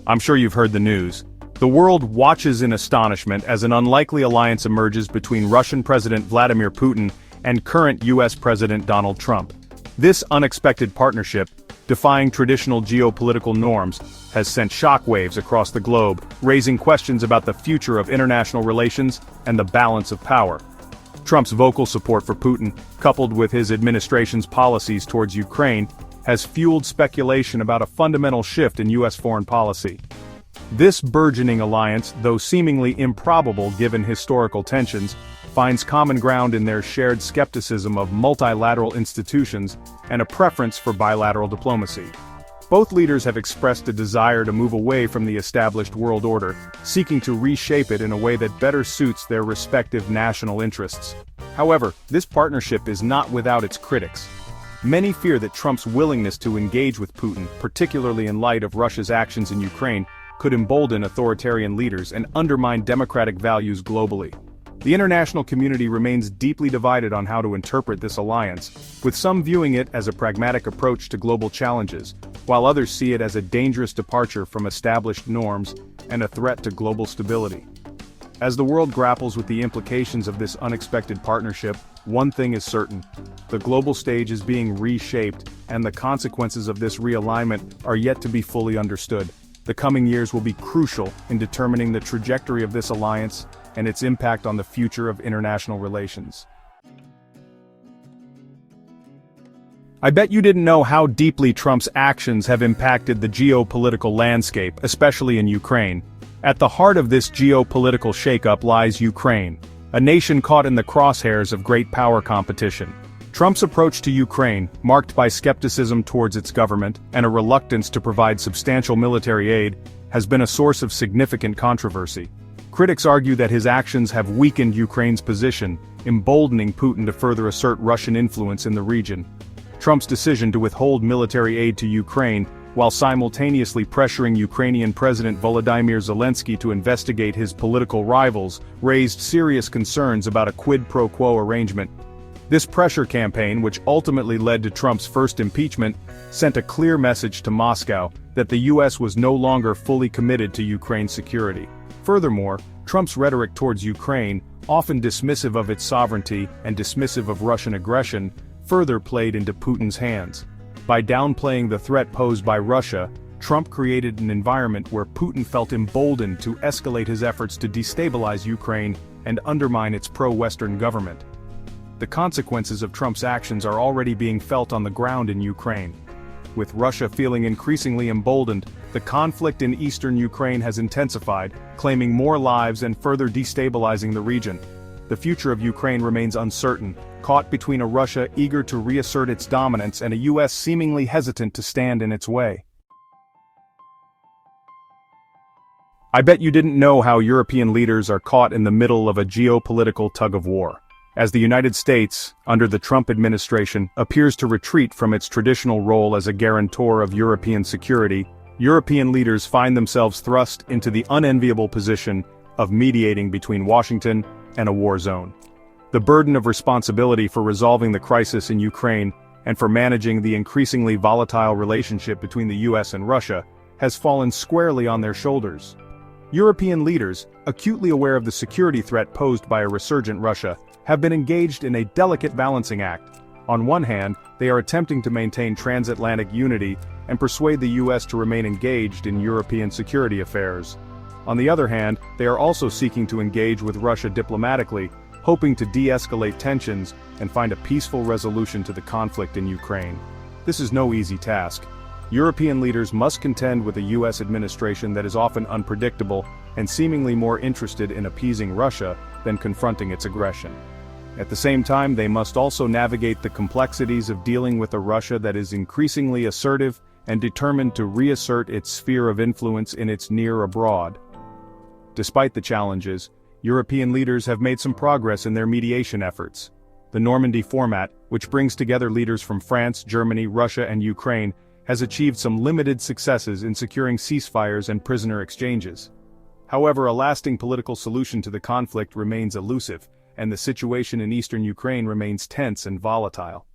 I'm sure you've heard the news. The world watches in astonishment as an unlikely alliance emerges between Russian President Vladimir Putin and current US President Donald Trump. This unexpected partnership, defying traditional geopolitical norms, has sent shockwaves across the globe, raising questions about the future of international relations and the balance of power. Trump's vocal support for Putin, coupled with his administration's policies towards Ukraine, has fueled speculation about a fundamental shift in US foreign policy. This burgeoning alliance, though seemingly improbable given historical tensions, finds common ground in their shared skepticism of multilateral institutions and a preference for bilateral diplomacy. Both leaders have expressed a desire to move away from the established world order, seeking to reshape it in a way that better suits their respective national interests. However, this partnership is not without its critics. Many fear that Trump's willingness to engage with Putin, particularly in light of Russia's actions in Ukraine, could embolden authoritarian leaders and undermine democratic values globally. The international community remains deeply divided on how to interpret this alliance, with some viewing it as a pragmatic approach to global challenges, while others see it as a dangerous departure from established norms and a threat to global stability. As the world grapples with the implications of this unexpected partnership, one thing is certain: the global stage is being reshaped, and the consequences of this realignment are yet to be fully understood. The coming years will be crucial in determining the trajectory of this alliance and its impact on the future of international relations. I bet you didn't know how deeply Trump's actions have impacted the geopolitical landscape, especially in Ukraine. At the heart of this geopolitical shakeup lies Ukraine, a nation caught in the crosshairs of great power competition. Trump's approach to Ukraine, marked by skepticism towards its government and a reluctance to provide substantial military aid, has been a source of significant controversy. Critics argue that his actions have weakened Ukraine's position, emboldening Putin to further assert Russian influence in the region. Trump's decision to withhold military aid to Ukraine, while simultaneously pressuring Ukrainian President Volodymyr Zelensky to investigate his political rivals, raised serious concerns about a quid pro quo arrangement. This pressure campaign, which ultimately led to Trump's first impeachment, sent a clear message to Moscow that the US was no longer fully committed to Ukraine's security. Furthermore, Trump's rhetoric towards Ukraine, often dismissive of its sovereignty and dismissive of Russian aggression, further played into Putin's hands. By downplaying the threat posed by Russia, Trump created an environment where Putin felt emboldened to escalate his efforts to destabilize Ukraine and undermine its pro-Western government. The consequences of Trump's actions are already being felt on the ground in Ukraine. With Russia feeling increasingly emboldened, the conflict in eastern Ukraine has intensified, claiming more lives and further destabilizing the region. The future of Ukraine remains uncertain, caught between a Russia eager to reassert its dominance and a US seemingly hesitant to stand in its way. I bet you didn't know how European leaders are caught in the middle of a geopolitical tug-of-war. As the United States, under the Trump administration, appears to retreat from its traditional role as a guarantor of European security, European leaders find themselves thrust into the unenviable position of mediating between Washington and a war zone. The burden of responsibility for resolving the crisis in Ukraine and for managing the increasingly volatile relationship between the US and Russia has fallen squarely on their shoulders. European leaders, acutely aware of the security threat posed by a resurgent Russia, have been engaged in a delicate balancing act. On one hand, they are attempting to maintain transatlantic unity and persuade the US to remain engaged in European security affairs. On the other hand, they are also seeking to engage with Russia diplomatically, hoping to de-escalate tensions and find a peaceful resolution to the conflict in Ukraine. This is no easy task. European leaders must contend with a US administration that is often unpredictable and seemingly more interested in appeasing Russia than confronting its aggression. At the same time, they must also navigate the complexities of dealing with a Russia that is increasingly assertive and determined to reassert its sphere of influence in its near abroad. Despite the challenges, European leaders have made some progress in their mediation efforts. The Normandy format, which brings together leaders from France, Germany, Russia, and Ukraine, has achieved some limited successes in securing ceasefires and prisoner exchanges. However, a lasting political solution to the conflict remains elusive, and the situation in eastern Ukraine remains tense and volatile.